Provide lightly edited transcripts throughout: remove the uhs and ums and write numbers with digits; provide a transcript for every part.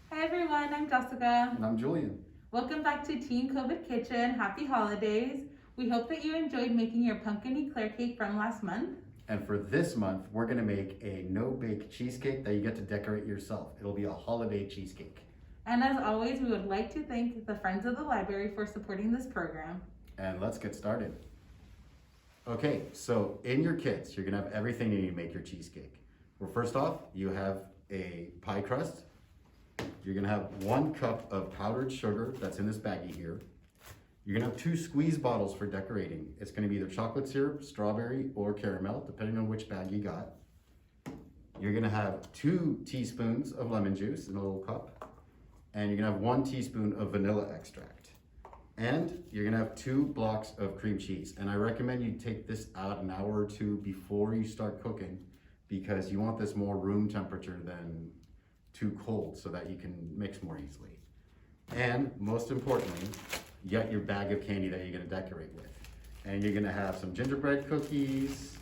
Hi everyone, I'm Jessica. And I'm Julian. Welcome back to Team COVID Kitchen. Happy holidays. We hope that you enjoyed making your pumpkin eclair cake from last month. And for this month, we're gonna make a no-bake cheesecake that you get to decorate yourself. It'll be a holiday cheesecake. And as always, we would like to thank the Friends of the Library for supporting this program. And let's get started. Okay, so in your kits, you're gonna have everything you need to make your cheesecake. Well, first off, you have a pie crust. You're gonna have 1 cup of powdered sugar that's in this baggie here. You're gonna have 2 squeeze bottles for decorating. It's gonna be either chocolate syrup, strawberry, or caramel, depending on which bag you got. You're gonna have 2 teaspoons of lemon juice in a little cup. And you're gonna have 1 teaspoon of vanilla extract. And you're gonna have 2 blocks of cream cheese. And I recommend you take this out an hour or 2 before you start cooking, because you want this more room temperature than too cold so that you can mix more easily. And most importantly, you got your bag of candy that you're gonna decorate with. And you're gonna have some gingerbread cookies,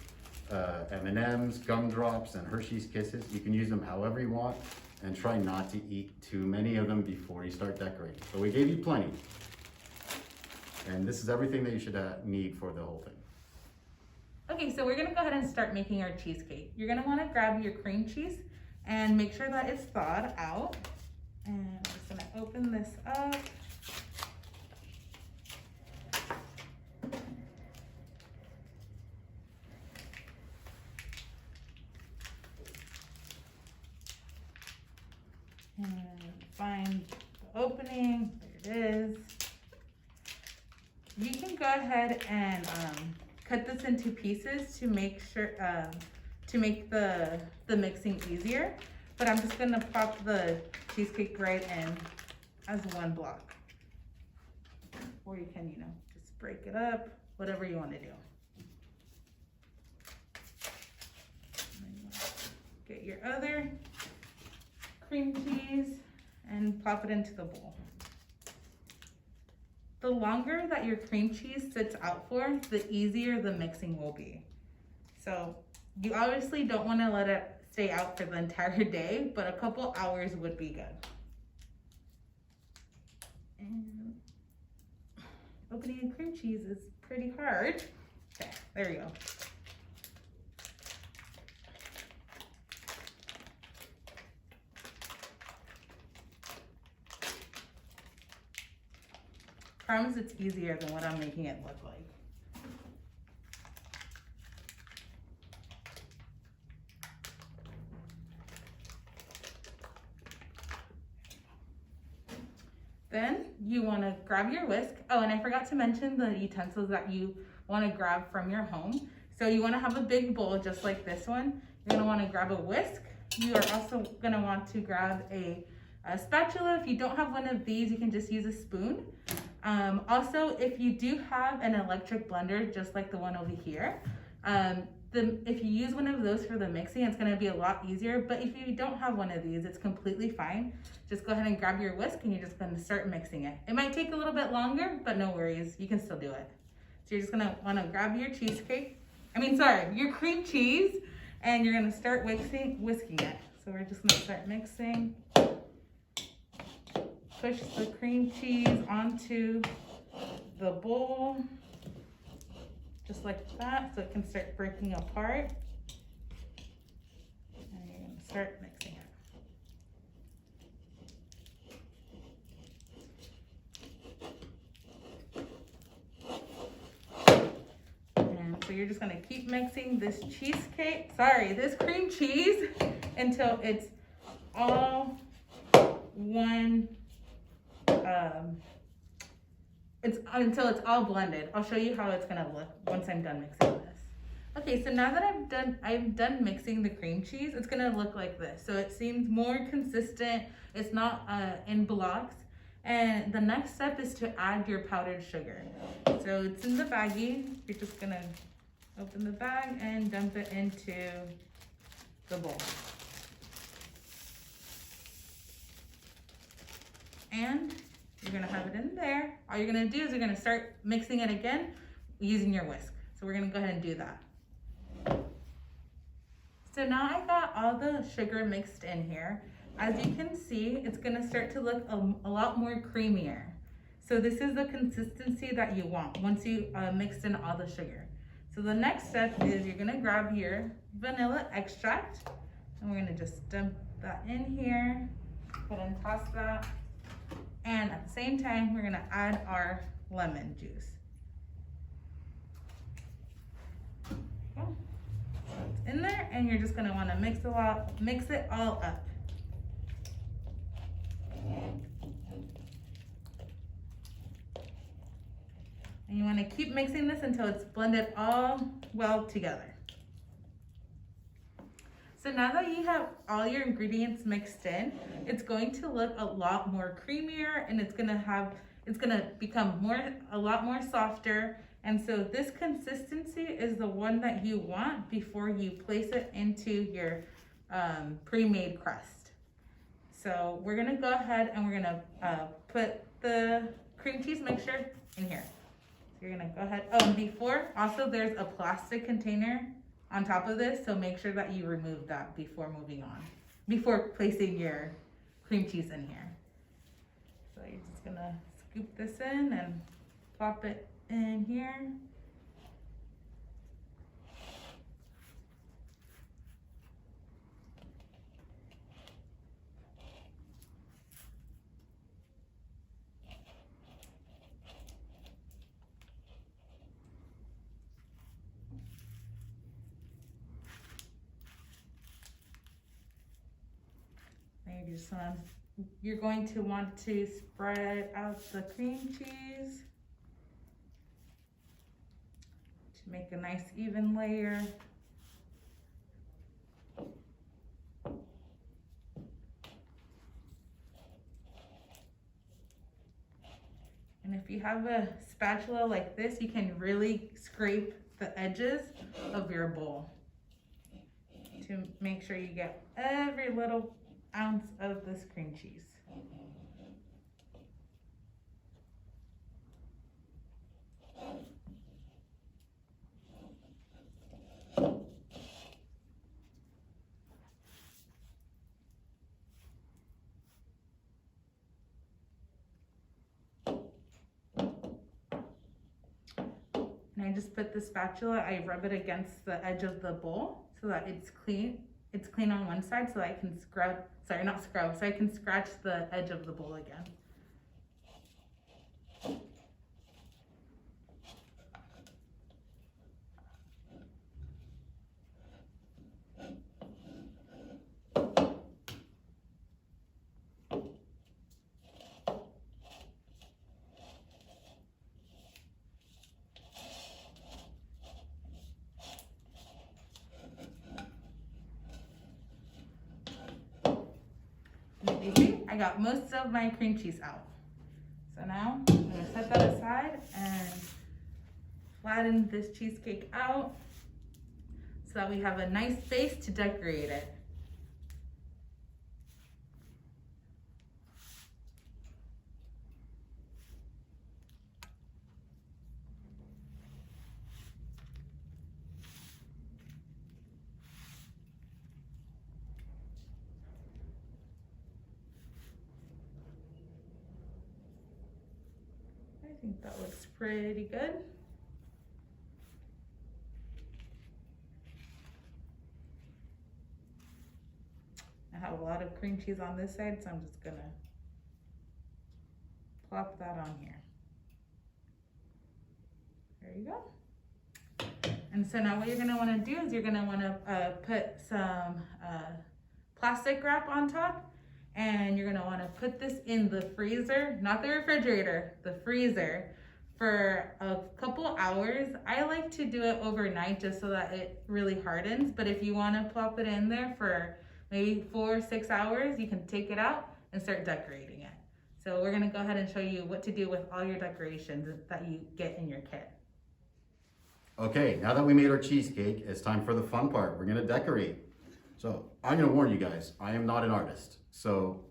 M&Ms, gumdrops, and Hershey's Kisses. You can use them however you want, and try not to eat too many of them before you start decorating. So we gave you plenty. And this is everything that you should need for the whole thing. Okay, so we're gonna go ahead and start making our cheesecake. You're gonna wanna grab your cream cheese and make sure that it's thawed out. And I'm just gonna open this up. And find the opening, there it is. You can go ahead and cut this into pieces to make sure, to make the mixing easier. But I'm just gonna pop the cheesecake right in as 1 block. Or you can, just break it up, whatever you wanna do. Get your other cream cheese and plop it into the bowl. The longer that your cream cheese sits out for, the easier the mixing will be. So you obviously don't want to let it stay out for the entire day, but a couple hours would be good. And opening a cream cheese is pretty hard. Okay, there we go. Promise it's easier than what I'm making it look like. Then you want to grab your whisk. Oh, and I forgot to mention the utensils that you want to grab from your home. So you want to have a big bowl just like this one. You're going to want to grab a whisk. You are also going to want to grab a spatula. If you don't have one of these, you can just use a spoon. Also, if you do have an electric blender, just like the one over here, if you use one of those for the mixing, it's gonna be a lot easier. But if you don't have one of these, it's completely fine. Just go ahead and grab your whisk and you're just gonna start mixing it. It might take a little bit longer, but no worries, you can still do it. So you're just gonna wanna grab your your cream cheese, and you're gonna start whisking it. So we're just gonna start mixing. Push the cream cheese onto the bowl, just like that, so it can start breaking apart. And you're gonna start mixing it. And so you're just gonna keep mixing this this cream cheese until it's all one. Until it's all blended. I'll show you how it's gonna look once I'm done mixing this. Okay, so now that I'm done mixing the cream cheese, it's gonna look like this. So it seems more consistent. It's not in blocks. And the next step is to add your powdered sugar. So it's in the baggie. You're just gonna open the bag and dump it into the bowl. And you're gonna have it in there. All you're gonna do is you're gonna start mixing it again using your whisk. So we're gonna go ahead and do that. So now I got all the sugar mixed in here. as you can see, it's gonna start to look a lot more creamier. So this is the consistency that you want once you mixed in all the sugar. So the next step is you're gonna grab your vanilla extract, and we're gonna just dump that in here, go ahead and toss that. And at the same time, we're gonna add our lemon juice. Okay. So it's in there, and you're just gonna wanna mix it all up. And you want to keep mixing this until it's blended all well together. So now that you have all your ingredients mixed in, it's going to look a lot more creamier, and it's gonna become a lot more softer. And so this consistency is the one that you want before you place it into your pre-made crust. So we're gonna go ahead and we're gonna put the cream cheese mixture in here. So you're gonna go ahead, oh, and before, also there's a plastic container on top of this, so make sure that you remove that before moving on, before placing your cream cheese in here. So you're just gonna scoop this in and plop it in here. You're going to want to spread out the cream cheese to make a nice even layer. And if you have a spatula like this, you can really scrape the edges of your bowl to make sure you get every little ounce of this cream cheese. And I just put the spatula, I rub it against the edge of the bowl so that it's clean. It's clean on one side so I can so I can scratch the edge of the bowl again. I got most of my cream cheese out. So now I'm gonna set that aside and flatten this cheesecake out so that we have a nice base to decorate it. I think that looks pretty good. I have a lot of cream cheese on this side, so I'm just gonna plop that on here. There you go. And so now what you're gonna wanna do is you're gonna wanna put some plastic wrap on top, and you're gonna wanna put this in the freezer, not the refrigerator, the freezer, for a couple hours. I like to do it overnight just so that it really hardens, but if you wanna plop it in there for maybe 4 or 6 hours, you can take it out and start decorating it. So we're gonna go ahead and show you what to do with all your decorations that you get in your kit. Okay, now that we made our cheesecake, it's time for the fun part. We're gonna decorate. So I'm gonna warn you guys, I am not an artist. So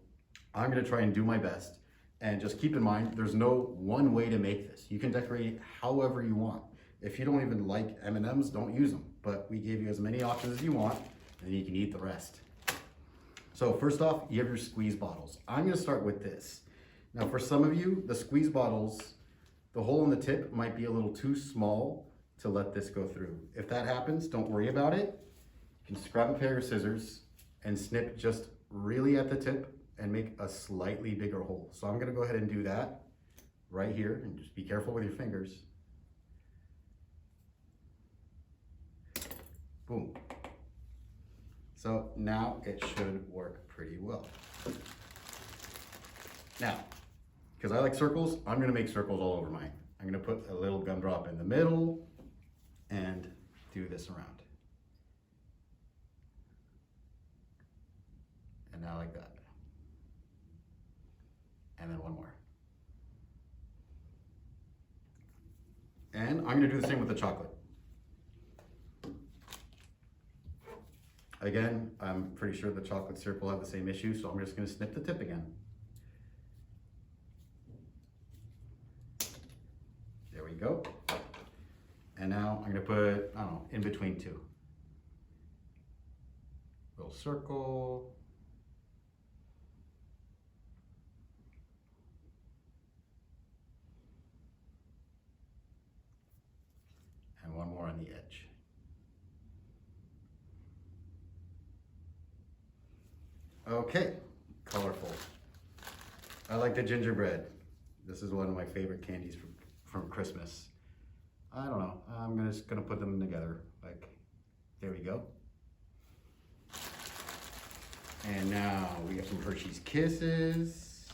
I'm gonna try and do my best. And just keep in mind, there's no one way to make this. You can decorate it however you want. If you don't even like M&Ms, don't use them. But we gave you as many options as you want, and you can eat the rest. So first off, you have your squeeze bottles. I'm gonna start with this. Now for some of you, the squeeze bottles, the hole in the tip might be a little too small to let this go through. If that happens, don't worry about it. You can just grab a pair of scissors and snip just really at the tip and make a slightly bigger hole. So I'm gonna go ahead and do that right here, and just be careful with your fingers. Boom. So now it should work pretty well. Now, because I like circles, I'm gonna make circles all over mine. I'm gonna put a little gumdrop in the middle and do this around. And now like that. And then one more. And I'm gonna do the same with the chocolate. Again, I'm pretty sure the chocolate syrup will have the same issue, so I'm just gonna snip the tip again. There we go. And now I'm gonna put, I don't know, in between two. Little circle. And one more on the edge. Okay, colorful. I like the gingerbread. This is one of my favorite candies from Christmas. I don't know, I'm just gonna put them together. Like, there we go. And now we have some Hershey's Kisses.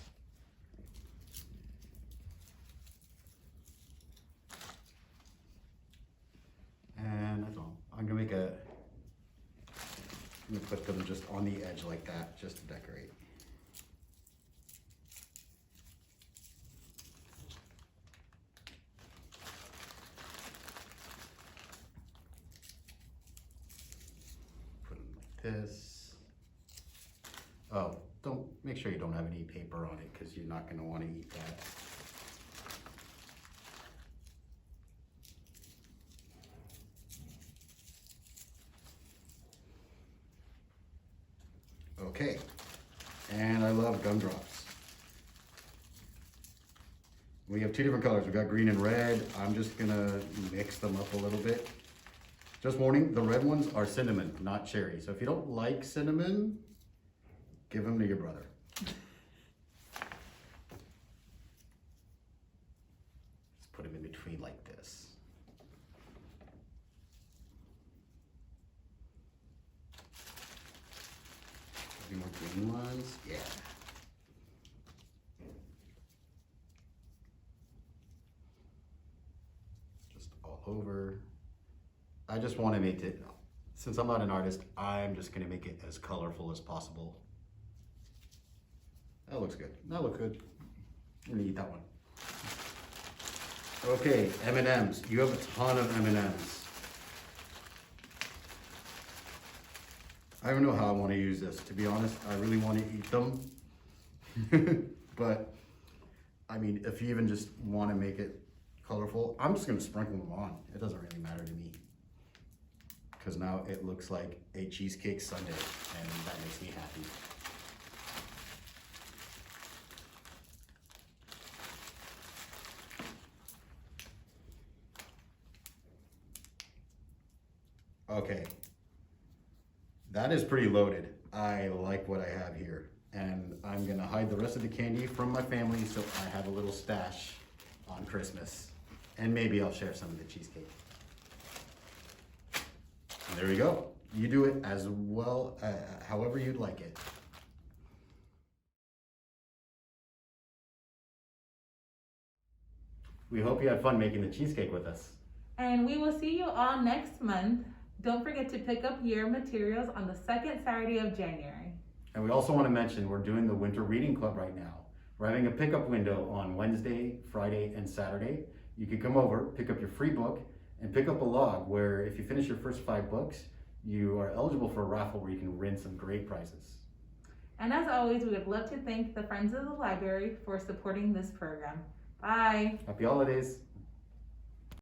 And that's all. I'm gonna put them just on the edge like that, just to decorate. Put them like this. Oh, make sure you don't have any paper on it, because you're not gonna want to eat that. Okay, and I love gumdrops. We have two different colors. We got green and red. I'm just gonna mix them up a little bit. Just warning, the red ones are cinnamon, not cherry. So if you don't like cinnamon, give them to your brother. Just put them in between like this. Any more green ones? Yeah. Just all over. I just want to make it, since I'm not an artist, I'm just going to make it as colorful as possible. That looks good. That looks good. I'm going to eat that one. Okay, M&Ms. You have a ton of M&Ms. I don't know how I want to use this. To be honest, I really want to eat them. But, I mean, if you even just want to make it colorful, I'm just going to sprinkle them on. It doesn't really matter to me. Because now it looks like a cheesecake sundae, and that makes me happy. Okay. That is pretty loaded. I like what I have here. And I'm gonna hide the rest of the candy from my family so I have a little stash on Christmas. And maybe I'll share some of the cheesecake. And there we go. You do it as well, however you'd like it. We hope you had fun making the cheesecake with us. And we will see you all next month. Don't forget to pick up your materials on the second Saturday of January. And we also want to mention we're doing the Winter Reading Club right now. We're having a pickup window on Wednesday, Friday, and Saturday. You can come over, pick up your free book, and pick up a log where if you finish your first 5 books, you are eligible for a raffle where you can win some great prizes. And as always, we would love to thank the Friends of the Library for supporting this program. Bye. Happy holidays.